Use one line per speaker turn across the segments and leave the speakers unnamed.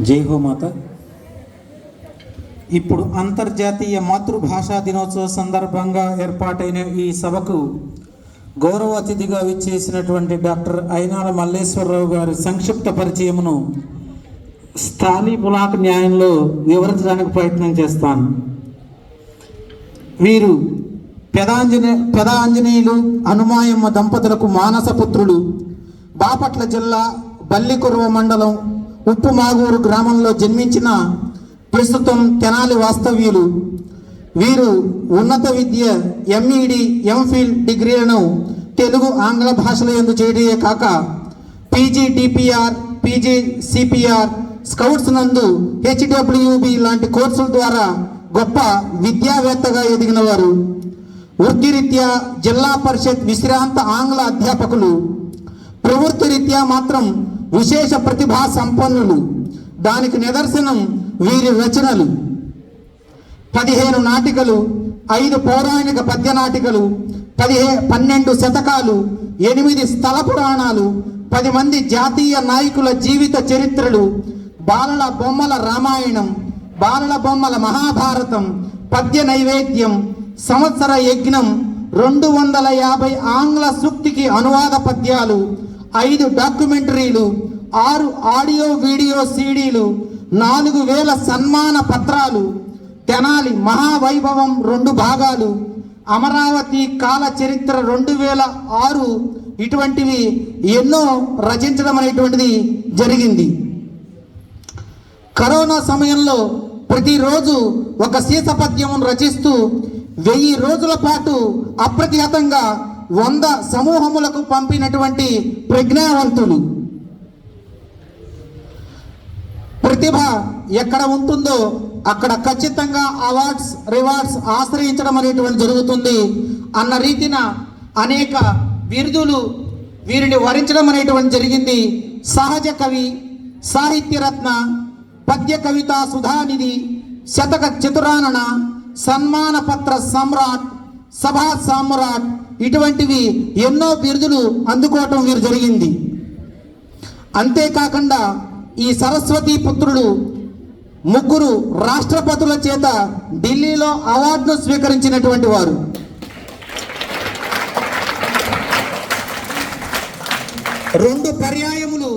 జై హో మాత. ఇప్పుడు అంతర్జాతీయ మాతృభాషా దినోత్సవ సందర్భంగా ఏర్పాటైన ఈ సభకు గౌరవ అతిథిగా విచ్చేసినటువంటి డాక్టర్ అయినాల మల్లేశ్వరరావు గారి సంక్షిప్త పరిచయమును స్థాళీ పులాక్ న్యాయంలో వివరించడానికి ప్రయత్నం చేస్తాను. వీరు పెద ఆంజనేయులు హనుమాయమ్మ దంపతులకు మానసపుత్రులు. బాపట్ల జిల్లా బల్లికుర్వ మండలం ఉప్పుమాగూరు గ్రామంలో జన్మించిన ప్రస్తుతం తెనాలి వాస్తవ్యులు. వీరు ఉన్నత విద్య ఎంఈడి ఎంఫిల్ డిగ్రీలను తెలుగు ఆంగ్ల భాషల యందు చేయడమే కాక PG DPR, PG CPR, scouts నందు హెచ్డబ్ల్యూబి లాంటి కోర్సుల ద్వారా గొప్ప విద్యావేత్తగా ఎదిగిన వారు. వృత్తిరీత్యా జిల్లా పరిషత్ విశ్రాంత ఆంగ్ల అధ్యాపకులు. ప్రవృత్తి రీత్యా మాత్రం విశేష ప్రతిభా సంపన్నులు. దానికి నిదర్శనం వీరి రచనలు. 15 నాటికలు, 5 పౌరాణిక పద్య నాటికలు, 12 శతకాలు, 8 స్థల పురాణాలు, 10 మంది జాతీయ నాయకుల జీవిత చరిత్రలు, బాలల బొమ్మల రామాయణం, బాలల బొమ్మల మహాభారతం, పద్య నైవేద్యం, సంవత్సర యజ్ఞం, 250 ఆంగ్ల సూక్తికి అనువాద పద్యాలు, 5 డాక్యుమెంటరీలు, 6 ఆడియో వీడియో సీడీలు, 4000 సన్మాన పత్రాలు, తెనాలి మహావైభవం 2 భాగాలు, అమరావతి కాల చరిత్ర 2006 ఇటువంటివి ఎన్నో రచించడం అనేటువంటిది జరిగింది. కరోనా సమయంలో ప్రతిరోజు ఒక సీసపద్యమును రచిస్తూ 1000 రోజుల పాటు అప్రతిహతంగా 100 సమూహములకు పంపినటువంటి ప్రజ్ఞావంతులు. ప్రతిభ ఎక్కడ ఉంటుందో అక్కడ ఖచ్చితంగా అవార్డ్స్ రివార్డ్స్ ఆశ్రయించడం అనేటువంటి జరుగుతుంది అన్న రీతిన అనేక బిరుదులు వీరిని వరించడం అనేటువంటి జరిగింది. సహజ కవి, సాహిత్యరత్న, పద్య కవిత సుధానిధి, శతక చతురానన, సన్మాన పత్ర సమ్రాట్, సభా సామ్రాట్ ఇటువంటివి ఎన్నో బిరుదులు అందుకోవటం వీరు జరిగింది. అంతేకాకుండా ఈ సరస్వతి పుత్రుడు 3 రాష్ట్రపతుల చేత ఢిల్లీలో అవార్డును స్వీకరించినటువంటి వారు. రెండు పర్యాయములు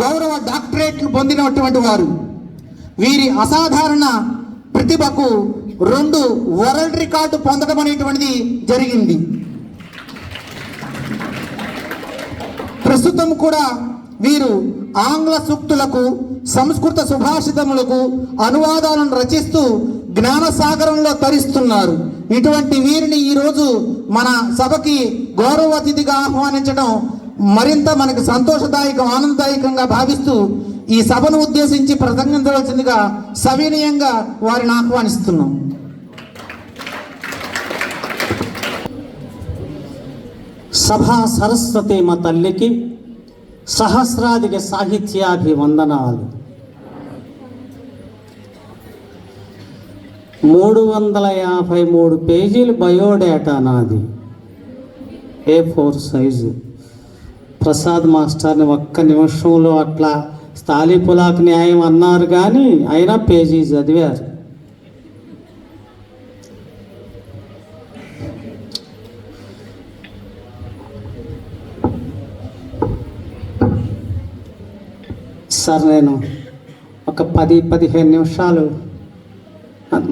గౌరవ డాక్టరేట్లు పొందినటువంటి వారు. వీరి అసాధారణ ప్రతిభకు 2 వరల్డ్ రికార్డు పొందడం అనేటువంటిది జరిగింది. ప్రస్తుతం కూడా వీరు ఆంగ్ల సూక్తులకు, సంస్కృత సుభాషితములకు అనువాదాలను రచిస్తూ జ్ఞానసాగరంలో తరిస్తున్నారు. ఇటువంటి వీరిని ఈరోజు మన సభకి గౌరవ అతిథిగా ఆహ్వానించడం మరింత మనకు సంతోషదాయకం, ఆనందదాయకంగా భావిస్తూ ఈ సభను ఉద్దేశించి ప్రసంగించవలసిందిగా సవినయంగా వారిని ఆహ్వానిస్తున్నాం.
సభా సరస్వతి మా తల్లికి సహస్రాధిక సాహిత్యాభివందనాలు. 353 పేజీలు బయోడేటా నాది, A4 సైజు. ప్రసాద్ మాస్టర్ని ఒక్క నిమిషంలో అట్లా స్థాళీ పులాక్ న్యాయం అన్నారు కానీ అయినా పేజీ చదివారు. సార్ నేను ఒక 10-15 నిమిషాలు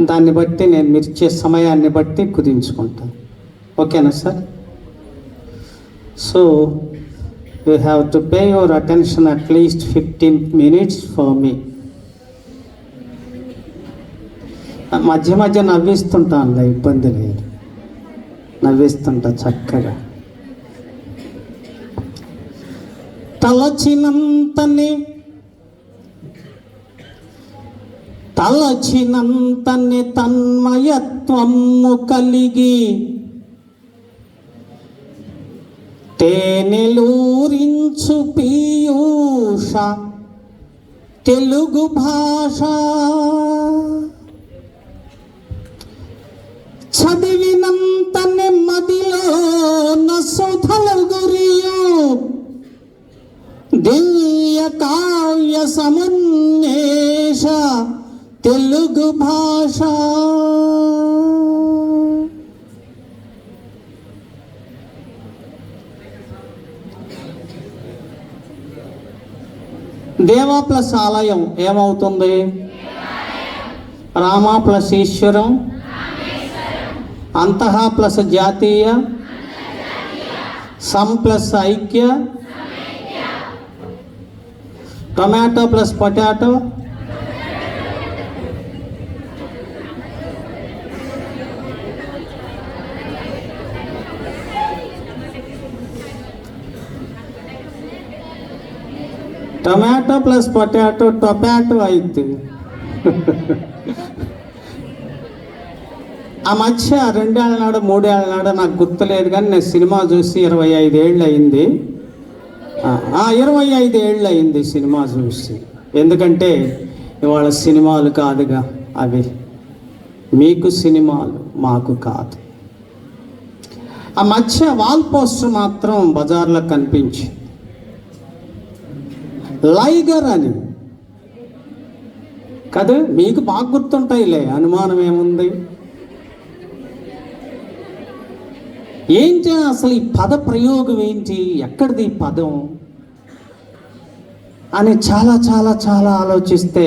దాన్ని బట్టి నేను మీరు ఇచ్చే సమయాన్ని బట్టి కుదించుకుంటాను. ఓకేనా sir? So you have to pay your attention at least 15 minutes for me. మధ్య మధ్య నవ్విస్తుంటాను, ఇబ్బంది లేదు, నవ్విస్తుంటా చక్కగా. తలచినంతని తన్మయత్వము కలిగి తేనెలూరించు పీయూష తెలుగు భాష. చదివినంతని మదిలో సుధలు గురియు దివ్య కావ్య సమున్మేష తెలుగు భాష. దేవ ప్లస్ ఆలయం ఏమవుతుంది? రామ ప్లస్ ఈశ్వరం, అంతః ప్లస్ జాతీయ, సం ప్లస్ ఐక్య, tomato plus potato, tomato plus potato టొపాటో అయితే. ఆ మధ్య 2 ఏళ్ళ నాడు 3 ఏళ్ళ నాడు నాకు గుర్తులేదు, కానీ నేను సినిమా చూసి 25 ఏళ్ళు అయింది. 25 ఏళ్ళు అయింది సినిమా చూసి. ఎందుకంటే ఇవాళ సినిమాలు కాదుగా అవి, మీకు సినిమాలు మాకు కాదు. ఆ మధ్య వాల్ పోస్టర్ మాత్రం బజార్లో కనిపించి, లైగర్ అని కదా, మీకు బాగా గుర్తుంటాయిలే, అనుమానం ఏముంది. ఏంటి అసలు ఈ పద ప్రయోగం ఏంటి, ఎక్కడిది ఈ పదం అని చాలా చాలా చాలా ఆలోచిస్తే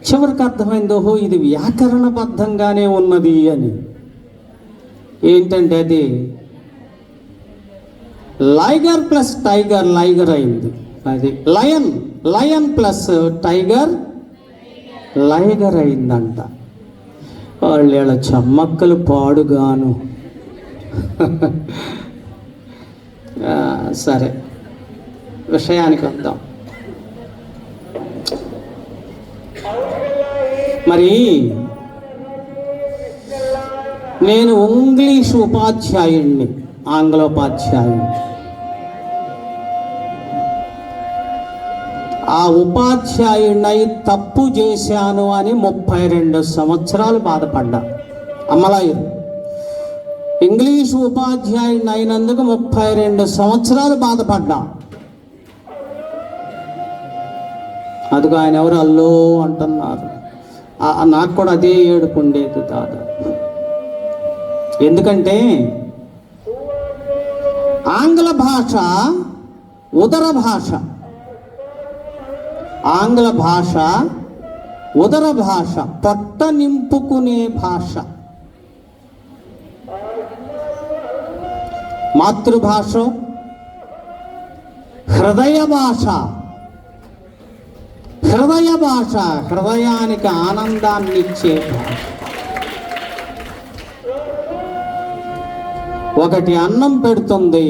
చివరికి అర్థమైంది, ఓహో ఇది వ్యాకరణబద్ధంగానే ఉన్నది అని. ఏంటంటే అది లైగర్ ప్లస్ టైగర్ లైగర్ అయింది. అది లయన్ ప్లస్ టైగర్ లైగర్ అయిందంట. వాళ్ళ చమ్మక్కలు పాడుగాను. సరే, విషయానికి వద్దాం. మరి నేను ఇంగ్లీష్ ఉపాధ్యాయుణ్ణి, ఆంగ్లోపాధ్యాయుణ్ణి. ఆ ఉపాధ్యాయుడినై తప్పు చేశాను అని 32 సంవత్సరాలు బాధపడ్డా. అమలాయుడు ఇంగ్లీష్ ఉపాధ్యాయుడిని అయినందుకు 32 సంవత్సరాలు బాధపడ్డా. అదిగో ఆయన ఎవరు అల్లో అంటున్నారు. నాకు కూడా అదే ఏడుపు ఉండేది దాదాపు. ఎందుకంటే ఆంగ్ల భాష ఉదర భాష, ఆంగ్ల భాష ఉదర భాష, పొట్ట నింపుకునే భాష. మాతృభాష హృదయ భాష, హృదయ భాష, హృదయానికి ఆనందాన్ని ఇచ్చే భాష. ఒకటి అన్నం పెడుతుంది,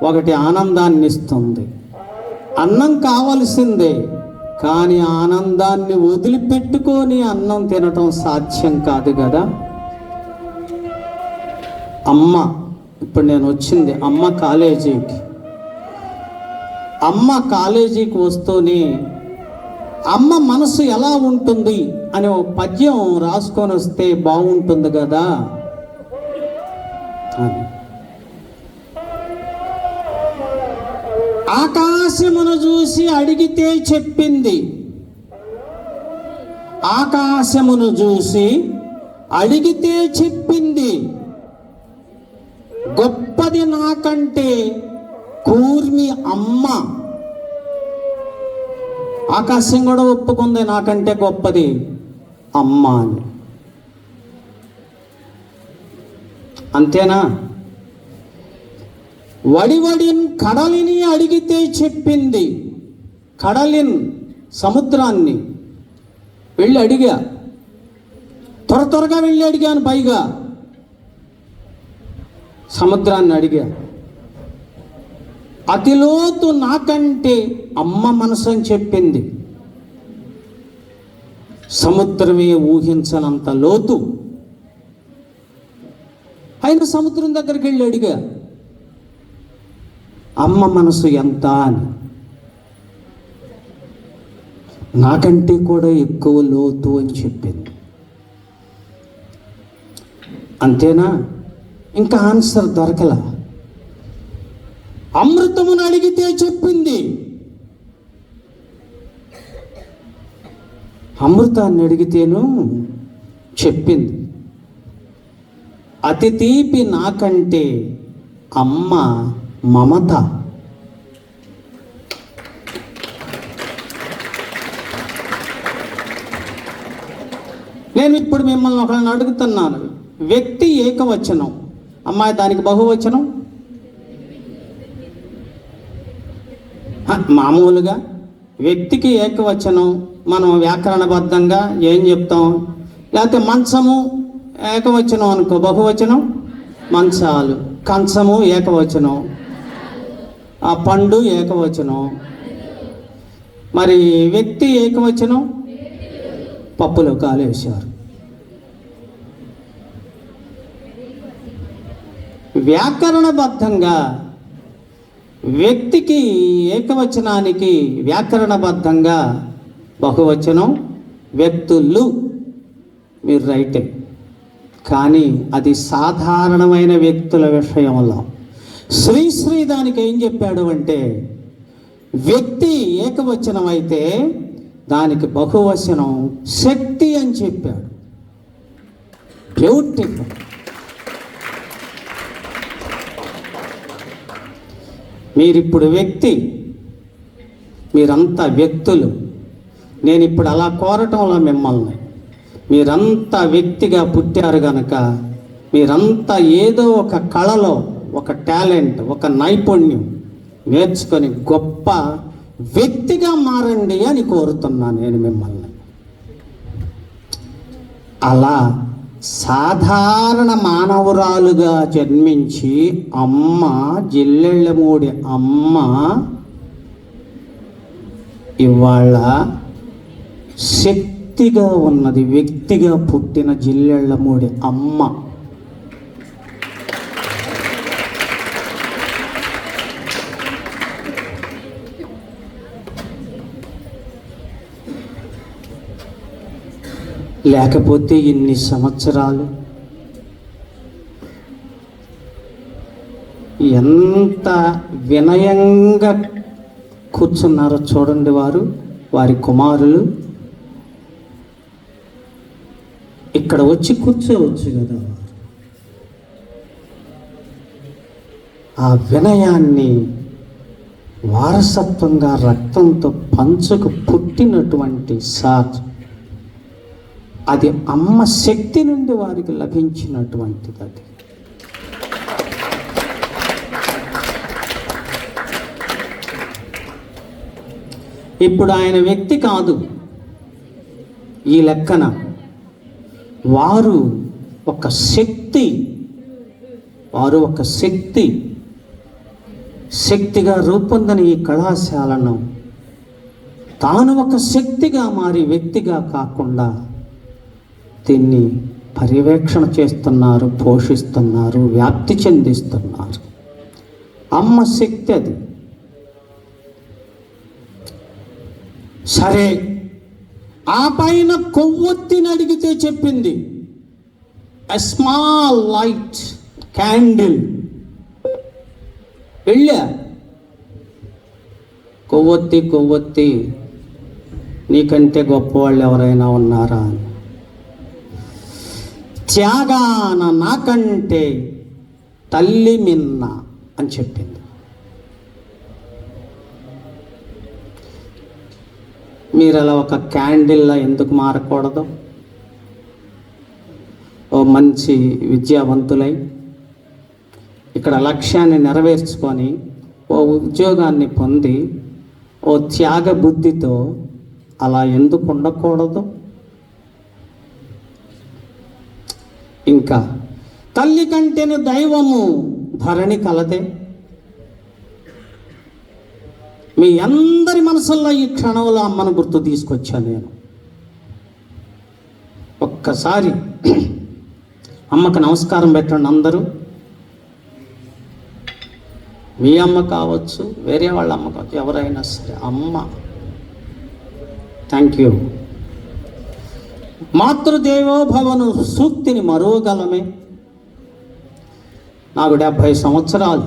ఒకటి ఆనందాన్ని ఇస్తుంది. అన్నం కావలసిందే, కానీ ఆనందాన్ని వదిలిపెట్టుకొని అన్నం తినటం సాధ్యం కాదు కదా. అమ్మ, ఇప్పుడు నేను వచ్చింది అమ్మ కాలేజీకి. అమ్మ కాలేజీకి వస్తూనే అమ్మ మనసు ఎలా ఉంటుంది అని ఒక పద్యం రాసుకొని వస్తే బాగుంటుంది కదా అని. ఆకాశమును చూసి అడిగితే చెప్పింది, ఆకాశమును చూసి అడిగితే చెప్పింది, గొప్పది నాకంటే కూర్మి అమ్మ. ఆకాశం కూడా ఒప్పుకుంది నాకంటే గొప్పది అమ్మ అని. అంతేనా? వడివడిన్ కడలిని అడిగితే చెప్పింది. కడలిన్ సముద్రాన్ని వెళ్ళి అడిగా, త్వరగా వెళ్ళి అడిగాను. పైగా సముద్రాన్ని అడిగా. అతి లోతు నాకంటే అమ్మ మనసు అని చెప్పింది. సముద్రమే ఊహించనంత లోతు. అయినా సముద్రం దగ్గరికి వెళ్ళి అడిగా, అమ్మ మనసు ఎంత అని. నాకంటే కూడా ఎక్కువ లోతు అని చెప్పింది. అంతేనా? ఇంకా ఆన్సర్ దొరకల. అమృతమును అడిగితే చెప్పింది. అమృతాన్ని అడిగితేను చెప్పింది, అతి తీపి నాకంటే అమ్మ మమత. నేను ఇప్పుడు మిమ్మల్ని ఒకరిని అడుగుతున్నాను, వ్యక్తి ఏకవచనం, అమ్మాయి దానికి బహువచనం. మామూలుగా వ్యక్తికి ఏకవచనం మనం వ్యాకరణబద్ధంగా ఏం చెప్తాం? లేకపోతే మంచము ఏకవచనం అనుకో, బహువచనం మంచాలు, కంచము ఏకవచనం, ఆ పండు ఏకవచనం. మరి వ్యక్తి ఏకవచనం పప్పులో కాలేశారు. వ్యాకరణబద్ధంగా వ్యక్తికి ఏకవచనానికి వ్యాకరణబద్ధంగా బహువచనం వ్యక్తులు, మీరు రైటే. కానీ అది సాధారణమైన వ్యక్తుల విషయంలో శ్రీశ్రీ దానికి ఏం చెప్పాడు అంటే, వ్యక్తి ఏకవచనం అయితే దానికి బహువచనం శక్తి అని చెప్పాడు. బ్యూటిఫుల్. మీరిప్పుడు వ్యక్తి, మీరంతా వ్యక్తులు. నేను ఇప్పుడు అలా కోరటంలో మిమ్మల్ని, మీరంతా వ్యక్తిగా పుట్టారు కనుక మీరంతా ఏదో ఒక కళలో ఒక టాలెంట్, ఒక నైపుణ్యం నేర్చుకొని గొప్ప వ్యక్తిగా మారండి అని కోరుతున్నాను నేను మిమ్మల్ని. అలా సాధారణ మానవురాలుగా జన్మించి అమ్మ జిల్లెళ్ళమూడి అమ్మ ఇవాళ శక్తిగా ఉన్నది, వ్యక్తిగా పుట్టిన జిల్లెళ్ళమూడి అమ్మ. లేకపోతే ఇన్ని సంవత్సరాలు ఎంత వినయంగా కూర్చున్నారో చూడండి వారి కుమారులు. ఇక్కడ వచ్చి కూర్చోవచ్చు కదా. ఆ వినయాన్ని వారసత్వంగా రక్తంతో పంచుకు పుట్టినటువంటి సార్, అది అమ్మ శక్తి నుండి వారికి లభించినటువంటిది. అది ఇప్పుడు ఆయన వ్యక్తి కాదు ఈ లెక్కన, వారు ఒక శక్తి, శక్తిగా రూపొందిన ఈ కళాశాలను తాను ఒక శక్తిగా మారి వ్యక్తిగా కాకుండా దీన్ని పర్యవేక్షణ చేస్తున్నారు, పోషిస్తున్నారు, వ్యాప్తి చెందిస్తున్నారు. అమ్మ శక్తి అది. సరే, ఆ పైన కొవ్వొత్తిని అడిగితే చెప్పింది ఎ స్మాల్ లైట్ క్యాండిల్. వెళ్ళా, కొవ్వొత్తి నీకంటే గొప్పవాళ్ళు ఎవరైనా ఉన్నారా అని. త్యాగాన నాకంటే తల్లి మిన్న అని చెప్పింది. మీరు అలా ఒక క్యాండిల్లా ఎందుకు మారకూడదు? ఓ మంచి విద్యావంతులై ఇక్కడ లక్ష్యాన్ని నెరవేర్చుకొని ఓ ఉద్యోగాన్ని పొంది ఓ త్యాగ బుద్ధితో అలా ఎందుకు ఉండకూడదు? ఇంకా తల్లి కంటేను దైవము ధరణి కలదే. మీ అందరి మనసుల్లో ఈ క్షణంలో అమ్మను గుర్తు తీసుకొచ్చాను నేను. ఒక్కసారి అమ్మకు నమస్కారం పెట్టండి అందరూ. మీ అమ్మ కావచ్చు, వేరే వాళ్ళ అమ్మ కావచ్చు, ఎవరైనా సరే అమ్మ. Thank you. మాతృదేవోభవను సూక్తిని మరోగలమే. నాకు 70 సంవత్సరాలు.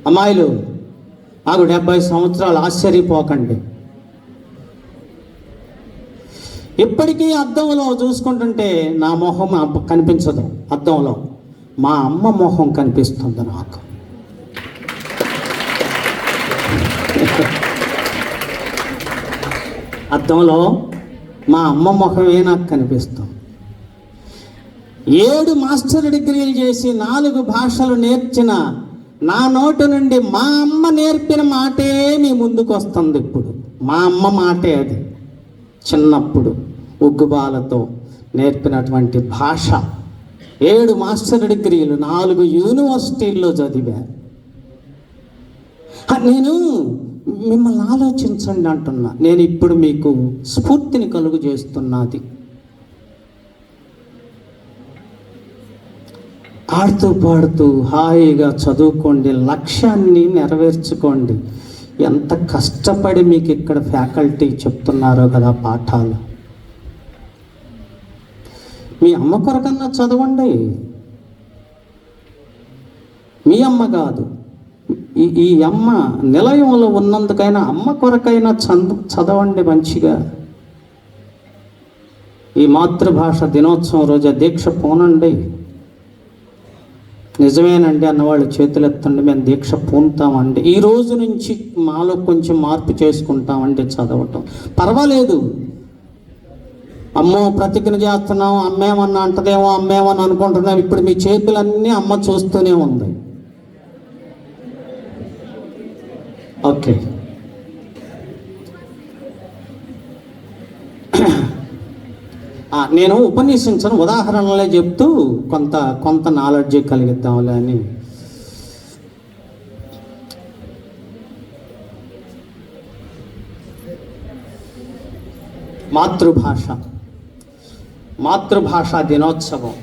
అమ్మాయిలు, నాకు 70 సంవత్సరాలు. ఆశ్చర్యపోకండి. ఇప్పటికీ అద్దంలో చూసుకుంటుంటే నా మొహం కనిపించదు, అద్దంలో మా అమ్మ మొహం కనిపిస్తుంది నాకు. అద్దంలో మా అమ్మ మొహమే నాకు కనిపిస్తుంది. 7 మాస్టర్ డిగ్రీలు చేసి 4 భాషలు నేర్చిన నా నోటి నుండి మా అమ్మ నేర్పిన మాటే మీ ముందుకు వస్తుంది. ఇప్పుడు మా అమ్మ మాటే అది. చిన్నప్పుడు ఉగ్గుబాలతో నేర్పినటువంటి భాష. 7 మాస్టర్ డిగ్రీలు, 4 యూనివర్సిటీల్లో చదివా. నేను మిమ్మల్ని ఆలోచించండి అంటున్నా. నేను ఇప్పుడు మీకు స్ఫూర్తిని కలుగు చేస్తున్నది. ఆడుతూ పాడుతూ హాయిగా చదువుకోండి, లక్ష్యాన్ని నెరవేర్చుకోండి. ఎంత కష్టపడి మీకు ఇక్కడ ఫ్యాకల్టీ చెప్తున్నారో కదా పాఠాలు. మీ అమ్మ కొరకన్నా చదవండి. మీ అమ్మ కాదు, ఈ అమ్మ నిలయంలో ఉన్నందుకైనా అమ్మ కొరకైనా చదవండి మంచిగా. ఈ మాతృభాష దినోత్సవం రోజు దీక్ష పోనండి. నిజమేనండి అన్నవాళ్ళు చేతులు ఎత్తండి, మేము దీక్ష పూనుతామండి. ఈ రోజు నుంచి మాలో కొంచెం మార్పు చేసుకుంటామండి చదవటం. పర్వాలేదు, అమ్మో ప్రతిజ్ఞ చేస్తున్నాం, అమ్మేమన్నా అంటదేమో, అమ్మేమని అనుకుంటున్నాం. ఇప్పుడు మీ చేతులన్నీ అమ్మ చూస్తూనే ఉంది. ఓకే, నేను ఉపన్యసించను, ఉదాహరణలే చెప్తూ కొంత నాలెడ్జ్ కలిగిద్దాంలే అని. మాతృభాషా దినోత్సవం.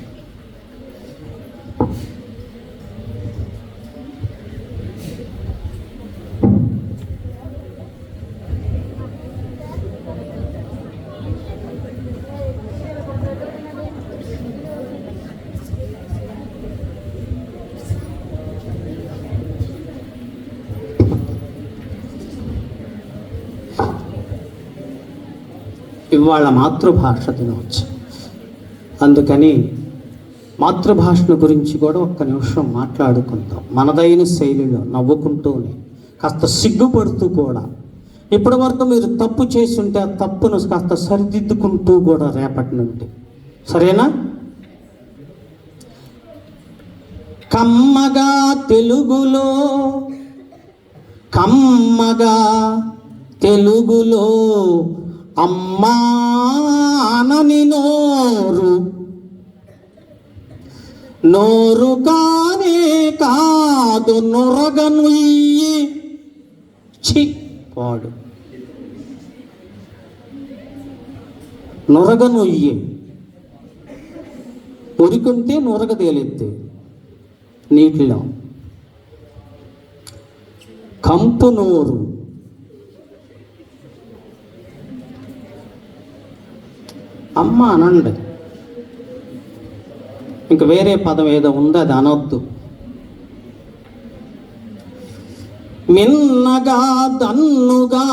ఇవాళ మాతృభాష దినోత్సవం. అందుకని మాతృభాషను గురించి కూడా ఒక్క నిమిషం మాట్లాడుకుందాం. మనదైన శైలిలో నవ్వుకుంటూనే, కాస్త సిగ్గుపడుతూ కూడా. ఇప్పటి వరకు మీరు తప్పు చేసి ఉంటే ఆ తప్పును కాస్త సరిదిద్దుకుంటూ కూడా రేపటి నుండి, సరేనా? కమ్మగా తెలుగులో అమ్మా అనని నోరు కానే కాదు నొరగనుయ్యి. పాడు నొరగనుయ్యి. ఉరికుంటే నొరగ తేలిద్ది నీటిలో. కంపు నోరు, అమ్మ అనండి. ఇంక వేరే పదం ఏదో ఉంది, అది అనొద్దు. మిన్నగా దన్నుగా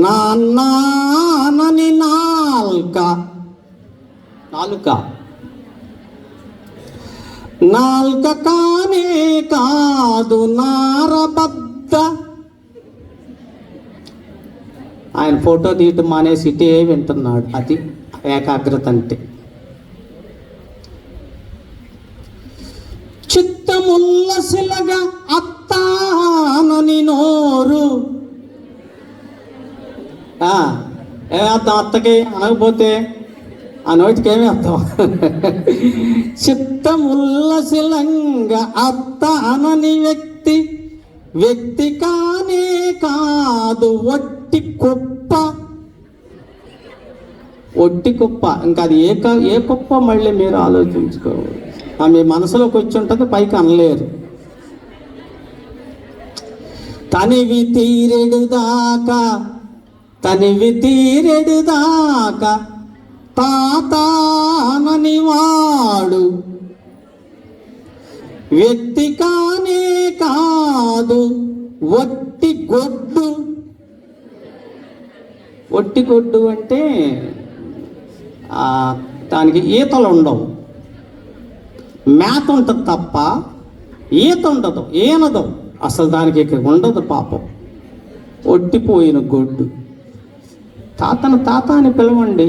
నాన్నని నాల్క కానే కాదు నారబద్ద. ఆయన ఫోటో తీయటం మానేసి ఇటే వింటున్నాడు. అది ఏకాగ్రత అంటే. చిత్తముల్లసిలగా అత్తానని నోరు. ఏమర్థం అత్తకి అనకపోతే? ఆ నోటికి ఏమి అర్థం? చిత్తముల్లసిలంగా అత్త అనని వ్యక్తి కానే కాదు ఒట్టి కుప్ప. ఇంకా అది ఏ కుప్ప మళ్ళీ మీరు ఆలోచించుకోవాలి. మీ మనసులోకి వచ్చి ఉంటుంది, పైకి అనలేరు. తనివి తీరెడు దాకా తాతానని వాడు వ్యక్తి కానే కాదు ఒట్టి గొడ్డు. ఒట్టిగొడ్డు అంటే ఆ, దానికి ఈతలు ఉండవు, మేత ఉంటుంది తప్ప ఈత ఉండదు, ఏనదు అసలు, దానికి ఇక్కడ ఉండదు పాపం. ఒట్టిపోయిన గొడ్డు. తాతను తాత అని పిలవండి.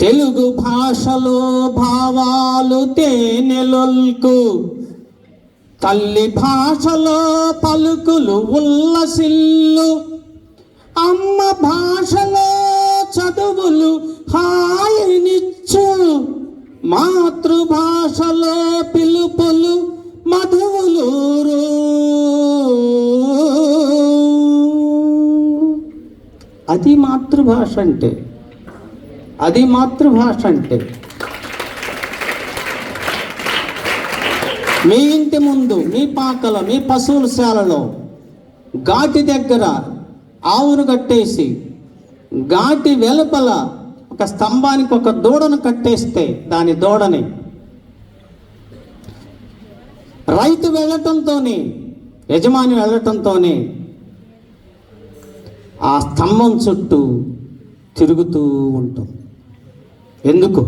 తెలుగు భాషలో భావాలు తేనెలొల్కు, తల్లి భాషలో పలుకులు ఉల్లసిల్లు, అమ్మ భాషలో చదువులు హాయినిచ్చు, మాతృభాషలో పిలుపులు మధువులూరు. అది మాతృభాష అంటే, అది మాతృభాష అంటే. మీ ఇంటి ముందు, మీ పాకలో, మీ పశువుల శాలలో ఘాటి దగ్గర ఆవును కట్టేసి ఘాటి వెలుపల ఒక స్తంభానికి ఒక దూడను కట్టేస్తే, దాని దూడని రైతు వెళ్ళటంతోనే, యజమాని వెళ్ళటంతోనే ఆ స్తంభం చుట్టూ తిరుగుతూ ఉంటాం. ఎందుకు?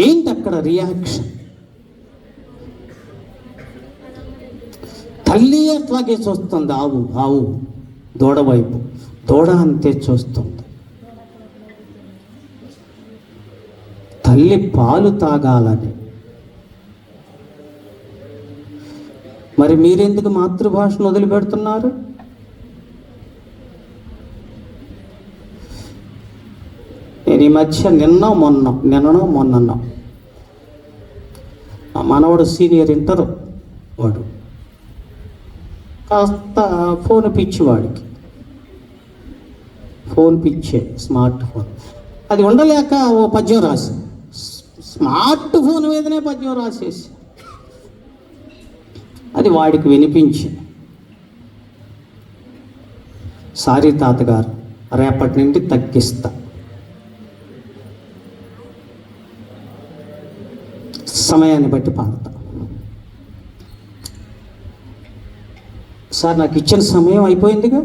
ఏంటి అక్కడ రియాక్షన్? తల్లి అట్లాగే చూస్తుంది, ఆవు దూడ వైపు, దూడ అంతే చూస్తుంది. తల్లి పాలు తాగాలని. మరి మీరెందుకు మాతృభాషను వదిలిపెడుతున్నారు? నేను ఈ మధ్య నిన్ననో మొన్న మా మనవాడు సీనియర్ ఇంటర్ వాడు, కాస్త ఫోన్ పిచ్చి వాడికి, ఫోన్ పిచ్చే, స్మార్ట్ ఫోన్. అది ఉండలేక ఓ పద్యం రాసి, స్మార్ట్ ఫోన్ మీదనే పద్యం రాసేసి అది వాడికి వినిపించి, సారీ తాతగారు, రేపటి నుండి తగ్గిస్తా, సమయాన్ని బట్టి పాడతా. సార్ నాకు ఇచ్చిన సమయం అయిపోయిందిగా.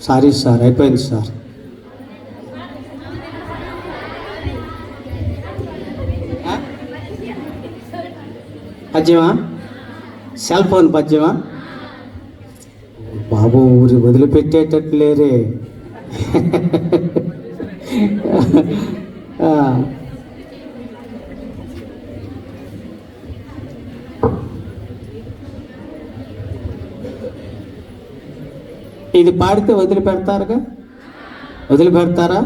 సారీ సార్, అయిపోయింది సార్. పద్యమా? సెల్ ఫోన్ పద్యమా? బాబు ఊరి వదిలిపెట్టేటట్టు లేరే. ఇది పాడితే వదిలిపెడతారుగా? వదిలిపెడతారా?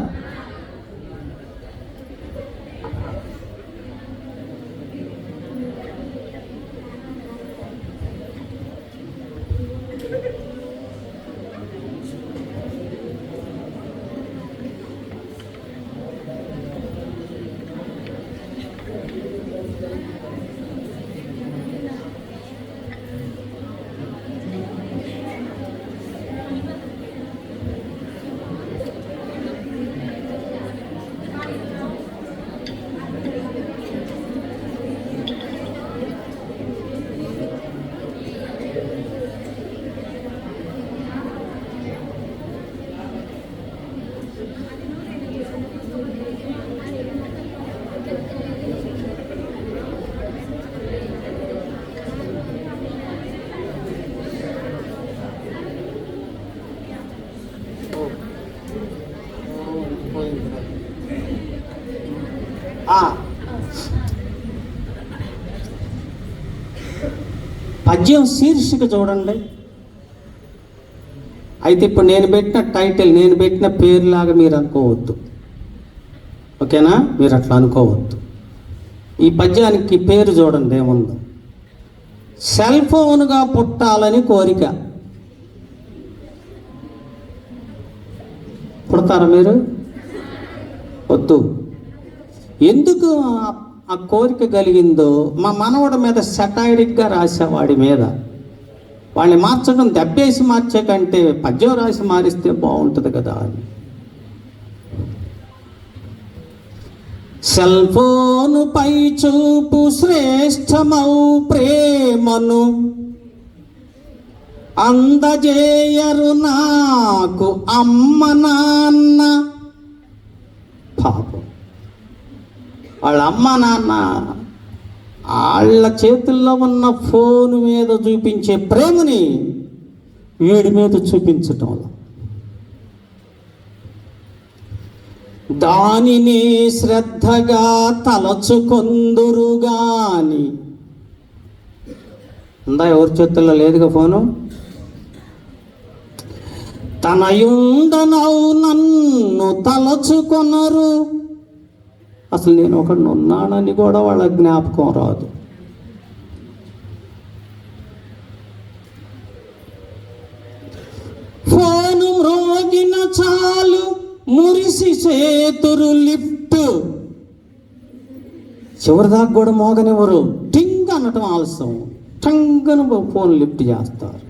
పద్యం శీర్షిక చూడండి. అయితే ఇప్పుడు నేను పెట్టిన టైటిల్, నేను పెట్టిన పేరులాగా మీరు అనుకోవద్దు, ఓకేనా? మీరు అట్లా అనుకోవద్దు. ఈ పద్యానికి పేరు చూడండి ఏముందో, సెల్ ఫోన్గా పుట్టాలని కోరిక. పుడతారా మీరు? వద్దు. ఎందుకు ఆ కోరిక కలిగిందో మా మనవడి మీద సెటైరిక్గా రాసా, వాడి మీద. వాడిని మార్చడం, దెబ్బేసి మార్చే కంటే పద్యం రాసి మారిస్తే బాగుంటుంది కదా అని. సెల్ ఫోనుపై చూపు శ్రేష్టమౌ ప్రేమను అందజేయరు నాకు అమ్మ నాన్న. పాపం వాళ్ళ అమ్మ నాన్న వాళ్ళ చేతుల్లో ఉన్న ఫోన్ మీద చూపించే ప్రేమని వీడి మీద చూపించటం, దానిని శ్రద్ధగా తలచుకొందురుగాని. ఉందా ఎవరి చేతుల్లో లేదుగా ఫోను. తనయుండనవు నన్ను తలచుకొనరు. అసలు నేను ఒకడిని ఉన్నానని కూడా వాళ్ళ జ్ఞాపకం రాదు. ఫోను మ్రోగిన చాలు మురిసి చేతురు లిఫ్ట్. చివరిదాకా కూడా మోగనివ్వరు. టింగ్ అనటం ఆలస్యం, టంగన ఫోన్ లిఫ్ట్ చేస్తారు.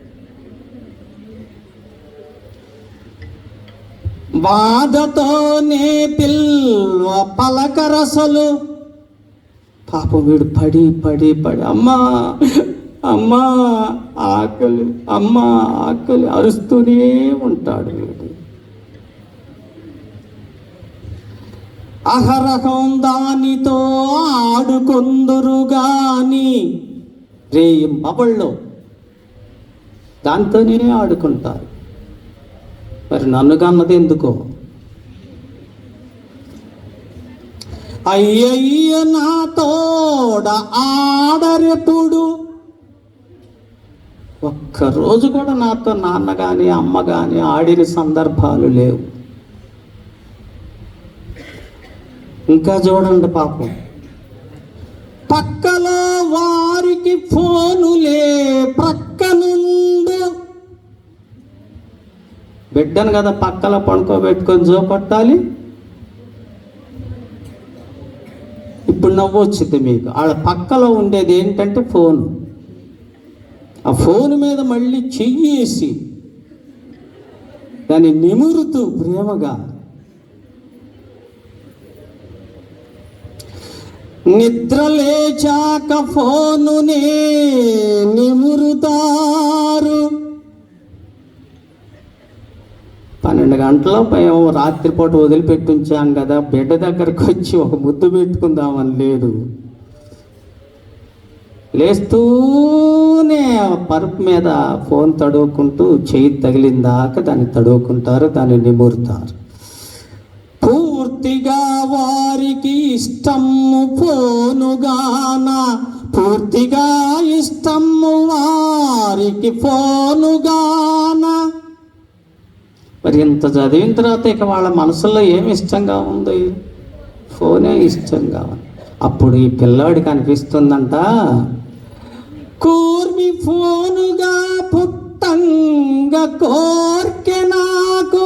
బాధతోనే పిల్వ పలకరసలు. పాపం వీడు పడి పడి పడి అమ్మా అమ్మా ఆకలి, అమ్మా ఆకలి అరుస్తూనే ఉంటాడు వీడు. అహరహం దానితో ఆడుకొందురుగాని. రేయి బబళ్ళో దాంతోనే ఆడుకుంటారు. మరి నన్ను కన్నది ఎందుకో? అయ్యయ్య నా తోడ ఆడరెప్పుడు. ఒక్కరోజు కూడా నాతో నాన్న కానీ అమ్మ కానీ ఆడిన సందర్భాలు లేవు. ఇంకా చూడండి పాపం, పక్కలో వారికి ఫోనులే ప్రక్కనుండు. బిడ్డను కదా పక్కల పడుకోబెట్టుకొని జోపట్టాలి. ఇప్పుడు నవ్వు వచ్చింది మీకు. వాళ్ళ పక్కలో ఉండేది ఏంటంటే ఫోను. ఆ ఫోను మీద మళ్ళీ చెయ్యేసి దాన్ని నిమురుతూ ప్రేమగా, నిద్ర లేచాక ఫోనునే నిమురుతారు. 12 గంటల మేము రాత్రిపూట వదిలిపెట్టి ఉంచాం కదా, బిడ్డ దగ్గరకు వచ్చి ఒక ముద్దు పెట్టుకుందామని లేదు. లేస్తూనే పరుపు మీద ఫోన్ తడువుకుంటూ చేయి తగిలిందాక దాన్ని తడువుకుంటారు, దాన్ని నిమురుతారు. పూర్తిగా వారికి ఇష్టము ఫోనుగాన, పూర్తిగా ఇష్టము వారికి ఫోనుగాన. మరి ఇంత చదివిన తర్వాత ఇక వాళ్ళ మనసులో ఏమి ఇష్టంగా ఉంది? ఫోనే ఇష్టంగా ఉంది. అప్పుడు ఈ పిల్లాడికి అనిపిస్తుందంట, కూర్మి ఫోనుగా పుట్టంగా కోర్కె నాకు.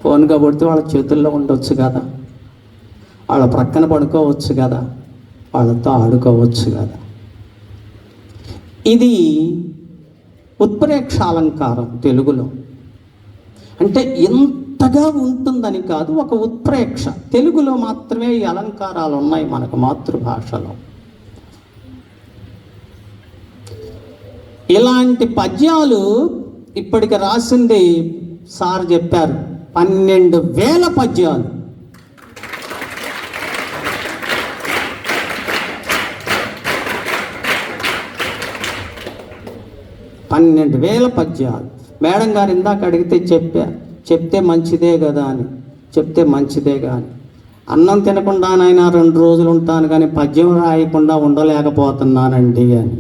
ఫోన్గా పుడితే వాళ్ళ చేతుల్లో ఉండొచ్చు కదా, వాళ్ళ ప్రక్కన పడుకోవచ్చు కదా, వాళ్ళతో ఆడుకోవచ్చు కదా. ఇది ఉత్ప్రేక్ష అలంకారం తెలుగులో. అంటే ఇంతగా ఉంటుందని కాదు, ఒక ఉత్ప్రేక్ష. తెలుగులో మాత్రమే ఈ అలంకారాలు ఉన్నాయి మనకు, మాతృభాషలో. ఇలాంటి పద్యాలు ఇప్పటికి రాసింది సార్ చెప్పారు 12,000 పద్యాలు. పద్యాలు. మేడం గారు ఇందాక అడిగితే చెప్తే మంచిదే కదా అని, చెప్తే మంచిదే కానీ అన్నం తినకుండా నాయన 2 రోజులు ఉంటాను కానీ పద్యం రాయకుండా ఉండలేకపోతున్నానండి అని.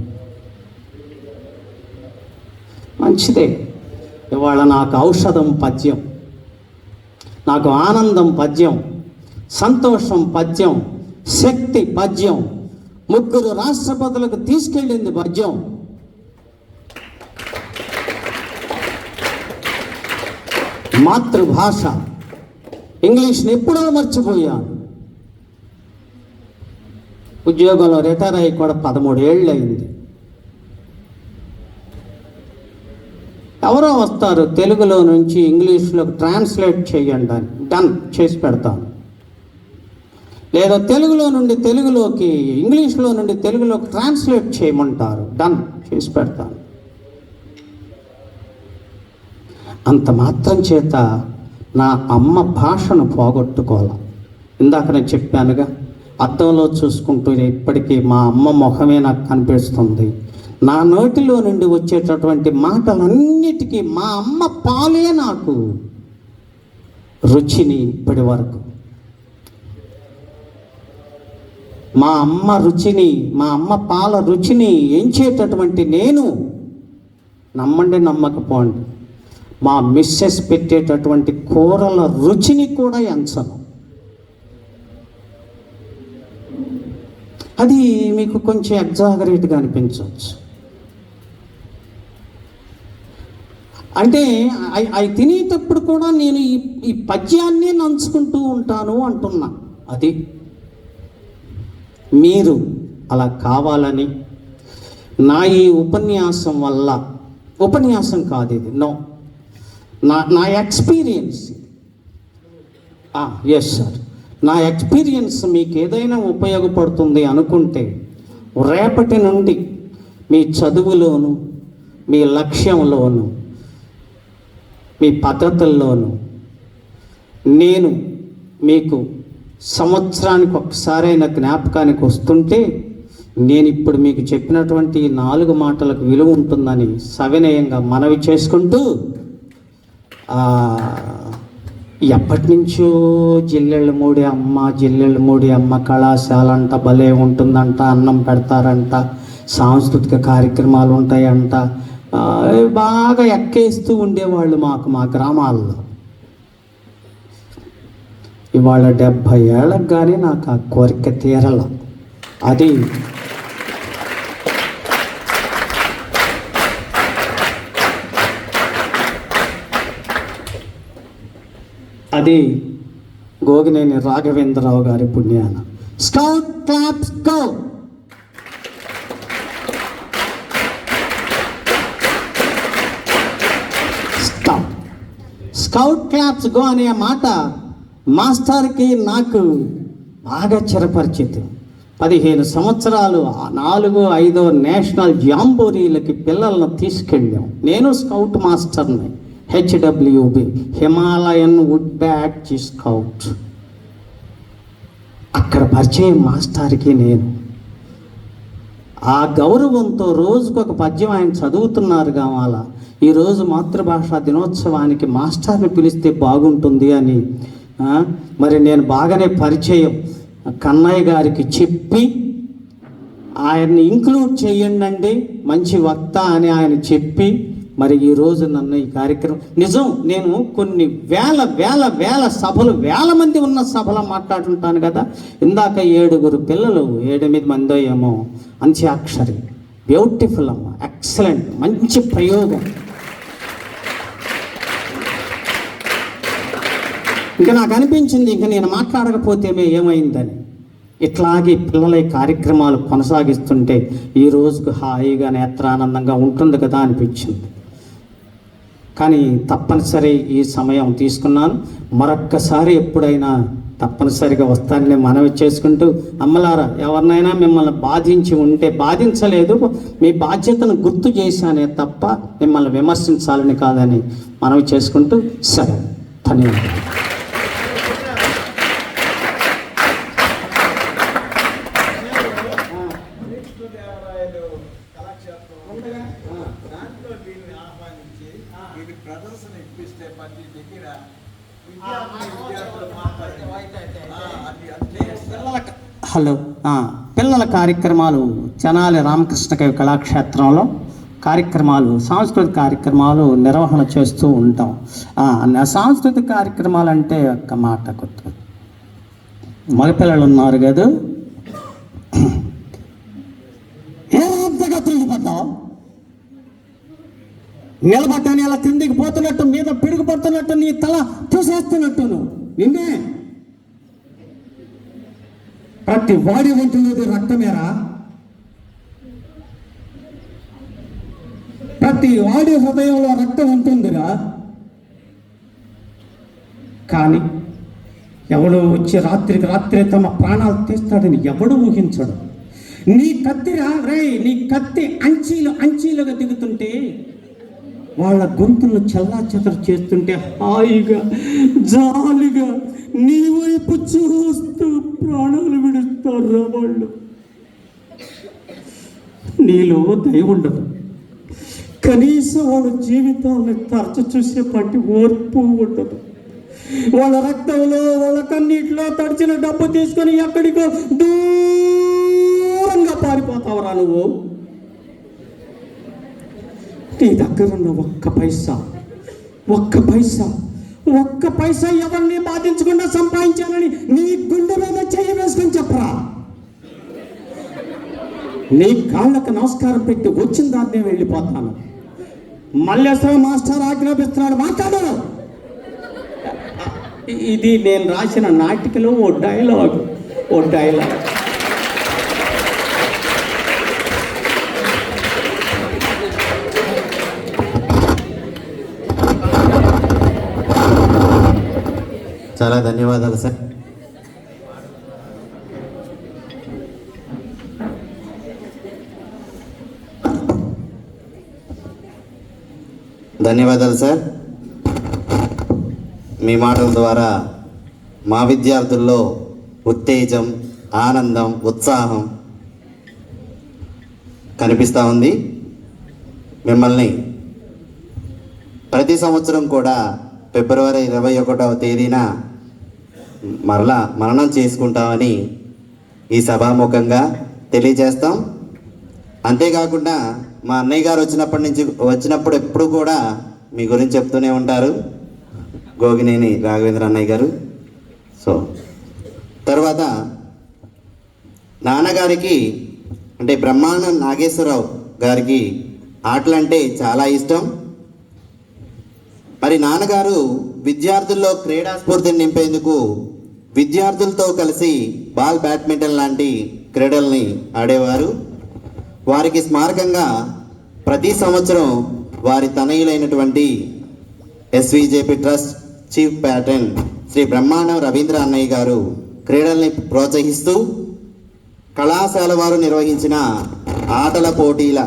మంచిదే. ఇవాళ నాకు ఔషధం పద్యం, నాకు ఆనందం పద్యం, సంతోషం పద్యం, శక్తి పద్యం, 3 రాష్ట్రపతులకు తీసుకెళ్ళింది పద్యం. మాతృభాష. ఇంగ్లీష్ని ఎప్పుడో మర్చిపోయాను. ఉద్యోగంలో రిటైర్ అయ్యి కూడా 13 ఏళ్ళు అయింది. ఎవరో వస్తారు తెలుగులో నుంచి ఇంగ్లీష్లోకి ట్రాన్స్లేట్ చేయండి అని, డన్, చేసి పెడతాను. లేదా తెలుగులో నుండి తెలుగులోకి, ఇంగ్లీష్లో నుండి తెలుగులోకి ట్రాన్స్లేట్ చేయమంటారు, డన్, చేసి పెడతాను. అంత మాత్రం చేత నా అమ్మ భాషను పోగొట్టుకోవాలి. ఇందాక నేను చెప్పానుగా, అద్దంలో చూసుకుంటూ ఇప్పటికీ మా అమ్మ ముఖమే నాకు కనిపిస్తుంది. నా నోటిలో నుండి వచ్చేటటువంటి మాటలన్నిటికీ మా అమ్మ పాలే నాకు రుచిని ఇప్పటి వరకు, మా అమ్మ రుచిని, మా అమ్మ పాల రుచిని ఎంచేటటువంటి నేను, నమ్మండి నమ్మకపోండి, మా మిస్సెస్ పెట్టేటటువంటి కూరల రుచిని కూడా ఎంచను. అది మీకు కొంచెం ఎగ్జాగరేట్గా అనిపించవచ్చు. అంటే అవి తినేటప్పుడు కూడా నేను ఈ పద్యాన్ని నంచుకుంటూ ఉంటాను అంటున్నా. అది మీరు అలా కావాలని నా ఈ ఉపన్యాసం వల్ల, ఉపన్యాసం కాదు ఇది, నో, నా ఎక్స్పీరియన్స్, ఎస్ సార్, నా ఎక్స్పీరియన్స్ మీకు ఏదైనా ఉపయోగపడుతుంది అనుకుంటే రేపటి నుండి మీ చదువులోను, మీ లక్ష్యంలోను, మీ పద్ధతుల్లోనూ నేను మీకు సంవత్సరానికి ఒక్కసారైనా జ్ఞాపకానికి వస్తుంటే, నేను ఇప్పుడు మీకు చెప్పినటువంటి 4 మాటలకు విలువ ఉంటుందని సవినయంగా మనవి చేసుకుంటూ, ఎప్పటి నుంచో జిల్లెళ్ళమూడి అమ్మ కళాశాల అంట భలే ఉంటుందంట, అన్నం పెడతారంట, సాంస్కృతిక కార్యక్రమాలు ఉంటాయంట, బాగా ఎక్కేస్తూ ఉండేవాళ్ళు మాకు మా గ్రామాల్లో. ఇవాళ 70 ఏళ్ళకు కానీ నాకు ఆ కోరిక తీరల. అది గోగినేని రాఘవేంద్రరావు గారి పుణ్యాన. Scout claps go. Scout claps go అనే మాట మాస్టర్కి నాకు బాగా చిరపరిచితం. 15 సంవత్సరాలు 4-5 నేషనల్ జాంబోరీలకి పిల్లలను తీసుకెళ్ళాం. నేను స్కౌట్ మాస్టర్ని, HWB, Himalayan wood badge scout. అక్కడ పరిచయం మాస్టర్కి నేను. ఆ గౌరవంతో రోజుకొక పద్యం ఆయన చదువుతున్నారు కావాలా. ఈరోజు మాతృభాషా దినోత్సవానికి మాస్టర్ని పిలిస్తే బాగుంటుంది అని మరి నేను బాగానే పరిచయం కన్నయ్య గారికి చెప్పి, ఆయన్ని ఇంక్లూడ్ చేయండి మంచి వక్త అని ఆయన చెప్పి, మరి ఈరోజు నన్ను ఈ కార్యక్రమం, నిజం నేను కొన్ని వేల సభలు, వేల మంది ఉన్న సభలో మాట్లాడుతుంటాను కదా. ఇందాక 7 పిల్లలు, 8 మందో ఏమో, అంత్యాక్షరి, బ్యూటిఫుల్ అమ్మ, ఎక్సలెంట్, మంచి ప్రయోగం. ఇంకా నాకు అనిపించింది ఇంకా నేను మాట్లాడకపోతే ఏమైందని. ఇట్లాగే పిల్లల కార్యక్రమాలు కొనసాగిస్తుంటే ఈ రోజుకు హాయిగా నేత్రానందంగా ఉంటుంది కదా అనిపించింది. కానీ తప్పనిసరి ఈ సమయం తీసుకున్నాను. మరొక్కసారి ఎప్పుడైనా తప్పనిసరిగా వస్తానని మనవి చేసుకుంటూ, అమ్మలారా ఎవరినైనా మిమ్మల్ని బాధించి ఉంటే, బాధించలేదు, మీ బాధ్యతను గుర్తు చేశానే తప్ప మిమ్మల్ని విమర్శించాలని కాదని మనవి చేసుకుంటూ, సరే, ధన్యవాదాలు. హలో, పిల్లల కార్యక్రమాలు తెనాలి రామకృష్ణ కవి కళాక్షేత్రంలో కార్యక్రమాలు, సాంస్కృతిక కార్యక్రమాలు నిర్వహణ చేస్తూ ఉంటాం. సాంస్కృతిక కార్యక్రమాలు అంటే ఒక్క మాట కొత్త మగపిల్లలు ఉన్నారు కదా, ఏదగా తిరిగిపడ్డావు, నిలబడ్డాను ఇలా కిందికి పోతున్నట్టు, మీద పిడుగు పడుతున్నట్టు, నీ తల చూసేస్తున్నట్టును, నిన్నే ప్రతి వాడి ఒంటిలోది రక్తమేరా,
ప్రతి వాడి హృదయంలో రక్తం ఉంటుందిరా. కానీ ఎవడో వచ్చి రాత్రికి రాత్రే తమ ప్రాణాలు తీస్తాడని ఎవడు ఊహించడు. నీ కత్తిరా రే, నీ కత్తి అంచీలుగా దిగుతుంటే, వాళ్ళ గొంతులను చెల్లాచెదరు చేస్తుంటే హాయిగా జాలిగా నీ వైపు చూస్తూ ప్రాణాలు విడుస్తారు వాళ్ళు. నీలో దయ ఉండదు. కనీసం వాళ్ళ జీవితాలను తరచు చూసేపాటి ఓర్పు ఉండదు. వాళ్ళ రక్తంలో వాళ్ళ కన్నీటిలో తడిచిన డబ్బు తీసుకొని ఎక్కడికో దూరంగా పారిపోతావురా నువ్వు. నీ దగ్గరున్న ఒక్క పైసా ఎవరిని బాధించకుండా సంపాదించాలని నీ గుండె మీద చెయ్యి వేసుకొని చెప్పరా. నీ కాళ్ళకు నమస్కారం పెట్టి వచ్చిన దాన్నే వెళ్ళిపోతాను. మల్లేశ్వర మాస్టర్ ఆజ్ఞాపిస్తున్నాడు, మాట్లాడు. ఇది నేను రాసిన నాటికలో ఓ డైలాగ్.
చాలా ధన్యవాదాలు సార్. ధన్యవాదాలు సార్. మీ మాటల ద్వారా మా విద్యార్థుల్లో ఉత్తేజం, ఆనందం, ఉత్సాహం కనిపిస్తూ ఉంది. మిమ్మల్ని ప్రతి సంవత్సరం కూడా ఫిబ్రవరి 21వ తేదీన మరలా మననం చేసుకుంటామని ఈ సభాముఖంగా తెలియజేస్తాం. అంతేకాకుండా మా అన్నయ్య గారు వచ్చినప్పుడు ఎప్పుడు కూడా మీ గురించి చెప్తూనే ఉంటారు, గోగినేని రాఘవేంద్ర అన్నయ్య గారు. సో తర్వాత నాన్నగారికి అంటే బ్రహ్మానంద నాగేశ్వరరావు గారికి ఆటలంటే చాలా ఇష్టం. మరి నాన్నగారు విద్యార్థుల్లో క్రీడా స్ఫూర్తిని నింపేందుకు విద్యార్థులతో కలిసి బ్యాడ్మింటన్ లాంటి క్రీడల్ని ఆడేవారు. వారికి స్మారకంగా ప్రతి సంవత్సరం వారి తనయులైనటువంటి ఎస్విజేపి ట్రస్ట్ చీఫ్ ప్యాట్రన్ శ్రీ బ్రహ్మాండం రవీంద్ర అన్నయ్య గారు క్రీడల్ని ప్రోత్సహిస్తూ కళాశాల వారు నిర్వహించిన ఆటల పోటీల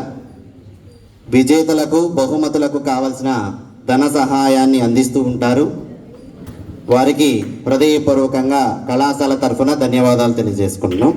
విజేతలకు బహుమతులకు కావలసిన ధన సహాయాన్ని అందిస్తూ ఉంటారు. వారికి హృదయపూర్వకంగా కళాశాల తరఫున ధన్యవాదాలు తెలియజేసుకుంటున్నాం.